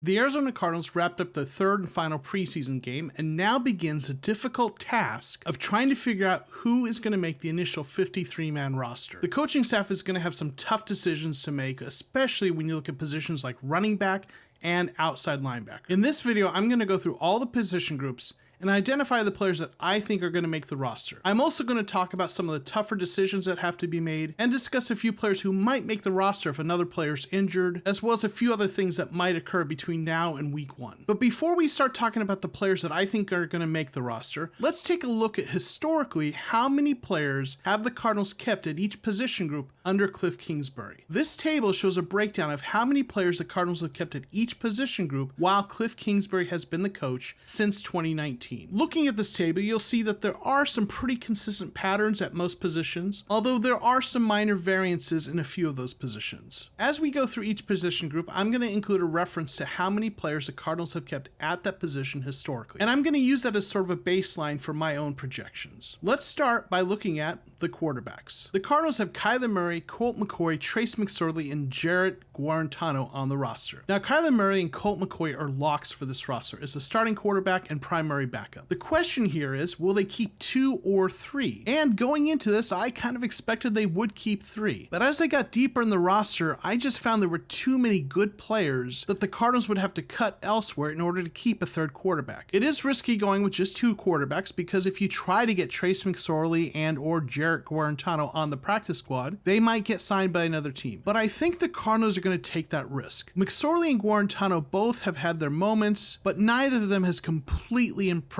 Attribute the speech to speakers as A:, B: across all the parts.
A: The Arizona Cardinals wrapped up their third and final preseason game, and now begins the difficult task of trying to figure out who is going to make the initial 53-man roster. The coaching staff is going to have some tough decisions to make, especially when you look at positions like running back and outside linebacker. In this video, I'm going to go through all the position groups and identify the players that I think are going to make the roster. I'm also going to talk about some of the tougher decisions that have to be made and discuss a few players who might make the roster if another player's injured, as well as a few other things that might occur between now and week 1. But before we start talking about the players that I think are going to make the roster, let's take a look at historically how many players have the Cardinals kept at each position group under Cliff Kingsbury. This table shows a breakdown of how many players the Cardinals have kept at each position group while Cliff Kingsbury has been the coach since 2019. Looking at this table, you'll see that there are some pretty consistent patterns at most positions, although there are some minor variances in a few of those positions. As we go through each position group, I'm going to include a reference to how many players the Cardinals have kept at that position historically, and I'm going to use that as sort of a baseline for my own projections. Let's start by looking at the quarterbacks. The Cardinals have Kyler Murray, Colt McCoy, Trace McSorley, and Jarrett Guarantano on the roster. Now, Kyler Murray and Colt McCoy are locks for this roster as the starting quarterback and primary backup. The question here is, will they keep 2 or 3? And going into this, I kind of expected they would keep 3. But as I got deeper in the roster, I just found there were too many good players that the Cardinals would have to cut elsewhere in order to keep a third quarterback. It is risky going with just 2 quarterbacks because if you try to get Trace McSorley and or Jarrett Guarantano on the practice squad, they might get signed by another team. But I think the Cardinals are going to take that risk. McSorley and Guarantano both have had their moments, but neither of them has completely impressed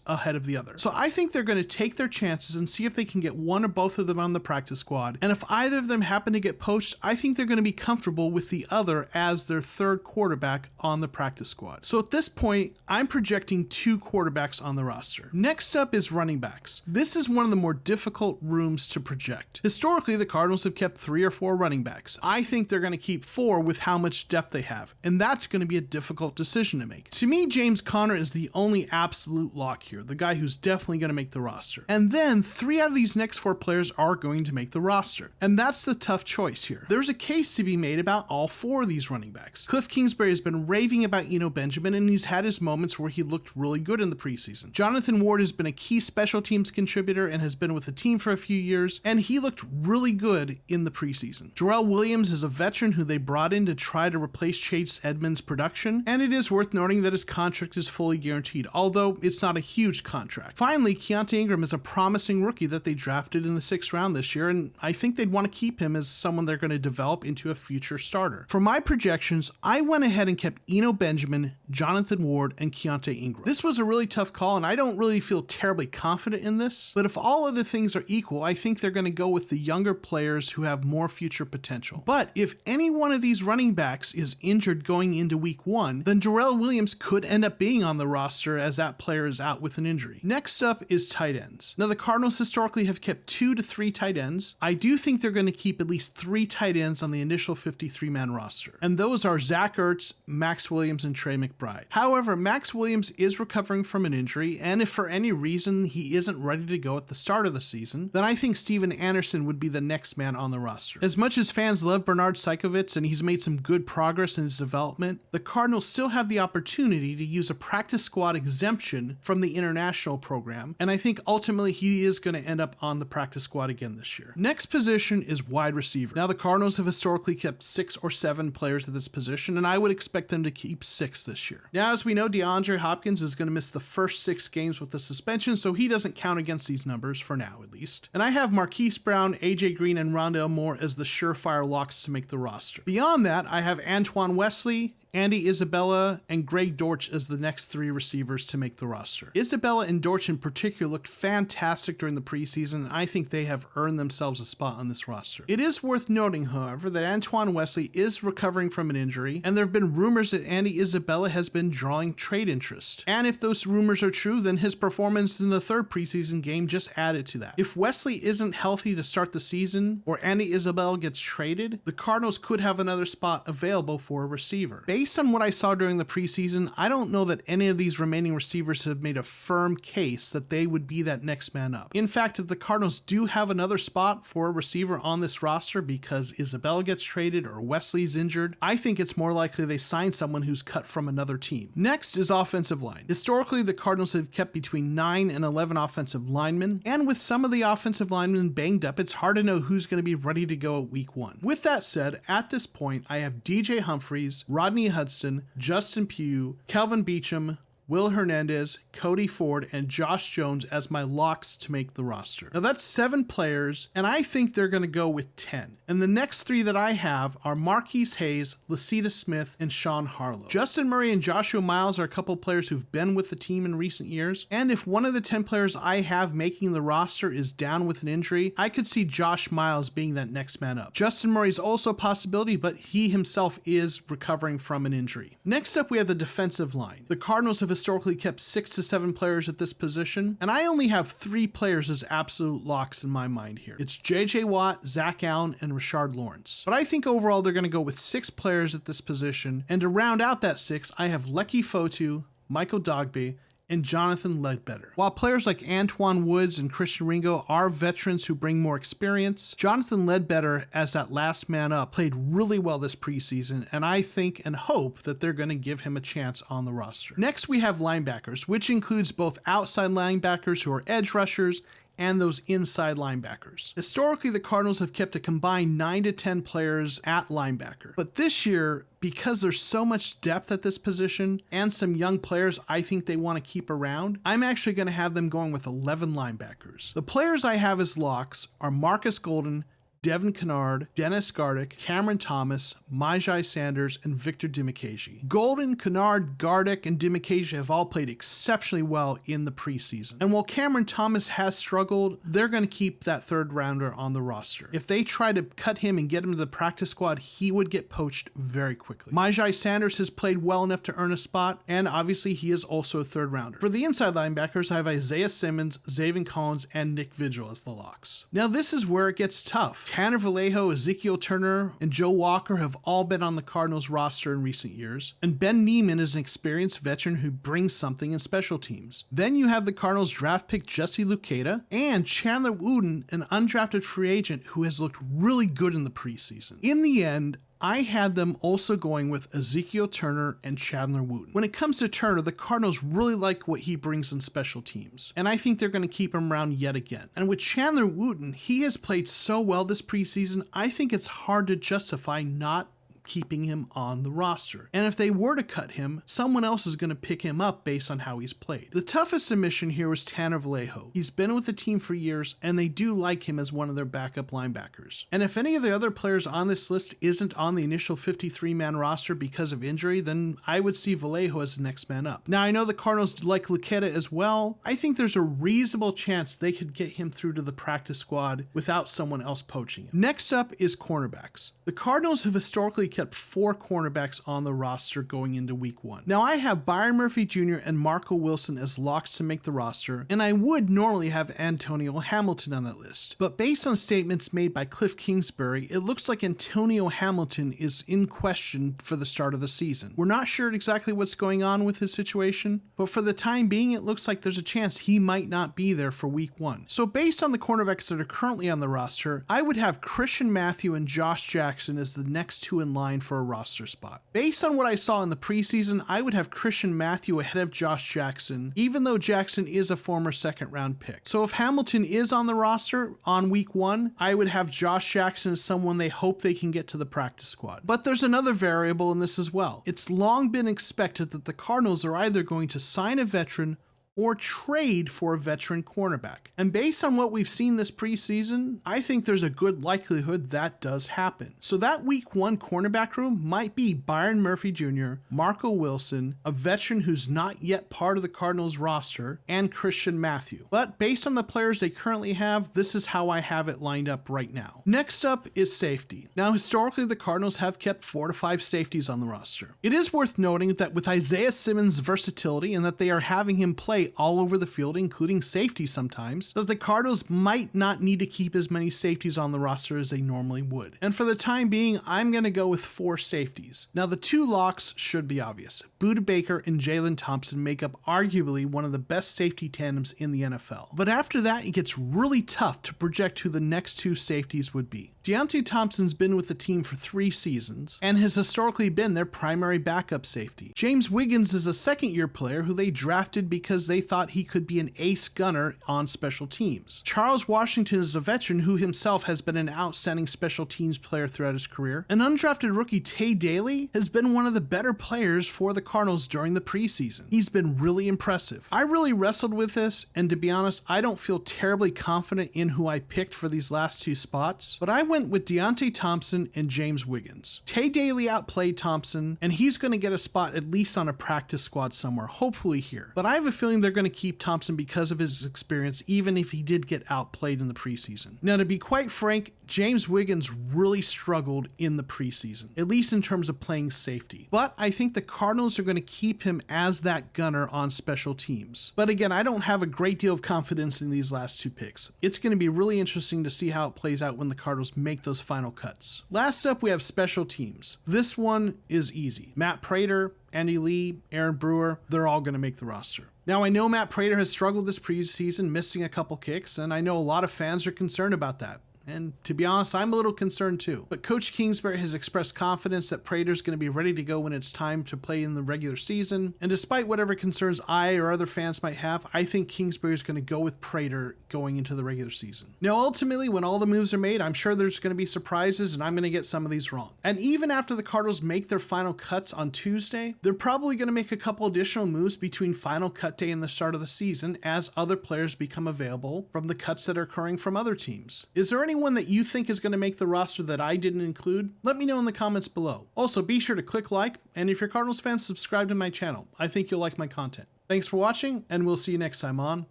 A: ahead of the other. So I think they're going to take their chances and see if they can get one or both of them on the practice squad. And if either of them happen to get poached, I think they're going to be comfortable with the other as their third quarterback on the practice squad. So at this point, I'm projecting 2 quarterbacks on the roster. Next up is running backs. This is one of the more difficult rooms to project. Historically, the Cardinals have kept 3 or 4 running backs. I think they're going to keep 4 with how much depth they have, and that's going to be a difficult decision to make. To me, James Conner is the only absolute lock here, the guy who's definitely going to make the roster. And then 3 out of these next 4 players are going to make the roster. And that's the tough choice here. There's a case to be made about all 4 of these running backs. Cliff Kingsbury has been raving about Benjamin, and he's had his moments where he looked really good in the preseason. Jonathan Ward has been a key special teams contributor and has been with the team for a few years, and he looked really good in the preseason. Jarrell Williams is a veteran who they brought in to try to replace Chase Edmonds' production, and it is worth noting that his contract is fully guaranteed, although it's not a huge contract. Finally, Keontae Ingram is a promising rookie that they drafted in the 6th round this year, and I think they'd want to keep him as someone they're going to develop into a future starter. For my projections, I went ahead and kept Benjamin, Jonathan Ward, and Keontae Ingram. This was a really tough call, and I don't really feel terribly confident in this, but if all other things are equal, I think they're going to go with the younger players who have more future potential. But if any one of these running backs is injured going into week 1, then Jarrell Williams could end up being on the roster as that player is out with an injury. Next up is tight ends. Now, the Cardinals historically have kept 2 to 3 tight ends. I do think they're going to keep at least 3 tight ends on the initial 53-man roster, and those are Zach Ertz, Max Williams, and Trey McBride. However, Max Williams is recovering from an injury, and if for any reason he isn't ready to go at the start of the season, then I think Steven Anderson would be the next man on the roster. As much as fans love Bernard Seikovits and he's made some good progress in his development, the Cardinals still have the opportunity to use a practice squad exemption from the international program, and I think ultimately he is going to end up on the practice squad again this year. Next position is wide receiver. Now, the Cardinals have historically kept 6 or 7 players at this position, and I would expect them to keep 6 this year. Now, as we know, DeAndre Hopkins is going to miss the first 6 games with the suspension, so he doesn't count against these numbers for now, at least. And I have Marquise Brown, AJ Green, and Rondale Moore as the surefire locks to make the roster. Beyond that, I have Antoine Wesley, Andy Isabella, and Greg Dortch as the next 3 receivers to make the roster. Isabella and Dortch in particular looked fantastic during the preseason, and I think they have earned themselves a spot on this roster. It is worth noting, however, that Antoine Wesley is recovering from an injury, and there have been rumors that Andy Isabella has been drawing trade interest. And if those rumors are true, then his performance in the 3rd preseason game just added to that. If Wesley Wesley isn't healthy to start the season, or Andy Isabel gets traded, the Cardinals could have another spot available for a receiver. Based on what I saw during the preseason, I don't know that any of these remaining receivers have made a firm case that they would be that next man up. In fact, if the Cardinals do have another spot for a receiver on this roster because Isabel gets traded or Wesley's injured, I think it's more likely they sign someone who's cut from another team. Next is offensive line. Historically, the Cardinals have kept between 9 and 11 offensive linemen, and with some of the offensive linemen banged up, it's hard to know who's going to be ready to go at week 1. With that said, at this point, I have DJ Humphries, Rodney Hudson, Justin Pugh, Kelvin Beachum, Will Hernandez, Cody Ford, and Josh Jones as my locks to make the roster. Now that's 7 players, and I think they're going to go with 10. And the next 3 that I have are Marquise Hayes, Lasita Smith, and Sean Harlow. Justin Murray and Joshua Miles are a couple players who've been with the team in recent years, and if one of the 10 players I have making the roster is down with an injury, I could see Josh Miles being that next man up. Justin Murray is also a possibility, but he himself is recovering from an injury. Next up, we have the defensive line. The Cardinals have historically kept 6 to 7 players at this position, and I only have 3 players as absolute locks in my mind here. It's JJ Watt, Zach Allen, and Rashard Lawrence. But I think overall they're going to go with 6 players at this position, and to round out that 6, I have Lecky Fotu, Michael Dogbe, and Jonathan Ledbetter. While players like Antoine Woods and Christian Ringo are veterans who bring more experience, Jonathan Ledbetter, as that last man up, played really well this preseason, and I think and hope that they're going to give him a chance on the roster. Next, we have linebackers, which includes both outside linebackers who are edge rushers and those inside linebackers. Historically, the Cardinals have kept a combined 9 to 10 players at linebacker. But this year, because there's so much depth at this position and some young players I think they want to keep around, I'm actually going to have them going with 11 linebackers. The players I have as locks are Marcus Golden, Devin Kennard, Dennis Gardick, Cameron Thomas, Majai Sanders, and Victor Dimukeje. Golden, Kennard, Gardick, and Dimukeje have all played exceptionally well in the preseason. And while Cameron Thomas has struggled, they're going to keep that third rounder on the roster. If they try to cut him and get him to the practice squad, he would get poached very quickly. Majai Sanders has played well enough to earn a spot, and obviously he is also a third rounder. For the inside linebackers, I have Isaiah Simmons, Zaven Collins, and Nick Vigil as the locks. Now this is where it gets tough. Tanner Vallejo, Ezekiel Turner, and Joe Walker have all been on the Cardinals roster in recent years, and Ben Neiman is an experienced veteran who brings something in special teams. Then you have the Cardinals draft pick Jesse Luketa and Chandler Wooten, an undrafted free agent who has looked really good in the preseason. In the end, I had them also going with Ezekiel Turner and Chandler Wooten. When it comes to Turner, the Cardinals really like what he brings in special teams, and I think they're going to keep him around yet again. And with Chandler Wooten, he has played so well this preseason, I think it's hard to justify not keeping him on the roster. And if they were to cut him, someone else is going to pick him up based on how he's played. The toughest submission here was Tanner Vallejo. He's been with the team for years, and they do like him as one of their backup linebackers. And if any of the other players on this list isn't on the initial 53-man roster because of injury, then I would see Vallejo as the next man up. Now, I know the Cardinals like Luketa as well. I think there's a reasonable chance they could get him through to the practice squad without someone else poaching him. Next up is cornerbacks. The Cardinals have historically kept 4 cornerbacks on the roster going into week 1. Now I have Byron Murphy Jr. and Marco Wilson as locks to make the roster, and I would normally have Antonio Hamilton on that list. But based on statements made by Cliff Kingsbury, it looks like Antonio Hamilton is in question for the start of the season. We're not sure exactly what's going on with his situation, but for the time being, it looks like there's a chance he might not be there for week 1. So based on the cornerbacks that are currently on the roster, I would have Christian Matthew and Josh Jackson as the next 2 in line for a roster spot. Based on what I saw in the preseason, I would have Christian Matthew ahead of Josh Jackson, even though Jackson is a former second-round pick. So if Hamilton is on the roster on week 1, I would have Josh Jackson as someone they hope they can get to the practice squad. But there's another variable in this as well. It's long been expected that the Cardinals are either going to sign a veteran or trade for a veteran cornerback. And based on what we've seen this preseason, I think there's a good likelihood that does happen. So that week 1 cornerback room might be Byron Murphy Jr., Marco Wilson, a veteran who's not yet part of the Cardinals roster, and Christian Matthew. But based on the players they currently have, this is how I have it lined up right now. Next up is safety. Now historically, the Cardinals have kept 4 to 5 safeties on the roster. It is worth noting that with Isaiah Simmons' versatility and that they are having him play play all over the field, including safety sometimes, that the Cardinals might not need to keep as many safeties on the roster as they normally would. And for the time being, I'm going to go with 4 safeties. Now, the 2 locks should be obvious. Budda Baker and Jalen Thompson make up arguably one of the best safety tandems in the NFL. But after that, it gets really tough to project who the next 2 safeties would be. Deonte Thompson's been with the team for 3 seasons and has historically been their primary backup safety. James Wiggins is a second-year player who they drafted because they thought he could be an ace gunner on special teams. Charles Washington is a veteran who himself has been an outstanding special teams player throughout his career. An undrafted rookie, Tay Daly, has been one of the better players for the Cardinals during the preseason. He's been really impressive. I really wrestled with this, and to be honest, I don't feel terribly confident in who I picked for these last 2 spots, but I went with Deonte Thompson and James Wiggins. Tay Daly outplayed Thompson, and he's going to get a spot at least on a practice squad somewhere, hopefully here. But I have a feeling they're going to keep Thompson because of his experience, even if he did get outplayed in the preseason. Now, to be quite frank, James Wiggins really struggled in the preseason, at least in terms of playing safety. But I think the Cardinals are going to keep him as that gunner on special teams. But again, I don't have a great deal of confidence in these last 2 picks. It's going to be really interesting to see how it plays out when the Cardinals make those final cuts. Last up, we have special teams. This one is easy. Matt Prater, Andy Lee, Aaron Brewer, they're all going to make the roster. Now, I know Matt Prater has struggled this preseason, missing a couple kicks, and I know a lot of fans are concerned about that. And to be honest, I'm a little concerned too. But Coach Kingsbury has expressed confidence that Prater's going to be ready to go when it's time to play in the regular season. And despite whatever concerns I or other fans might have, I think Kingsbury is going to go with Prater going into the regular season. Now, ultimately, when all the moves are made, I'm sure there's going to be surprises, and I'm going to get some of these wrong. And even after the Cardinals make their final cuts on Tuesday, they're probably going to make a couple additional moves between final cut day and the start of the season as other players become available from the cuts that are occurring from other teams. Is there anyone that you think is going to make the roster that I didn't include? Let me know in the comments below. Also, be sure to click like, and if you're Cardinals fans, subscribe to my channel. I think you'll like my content. Thanks for watching, and we'll see you next time on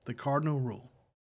A: The Cardinal Rule.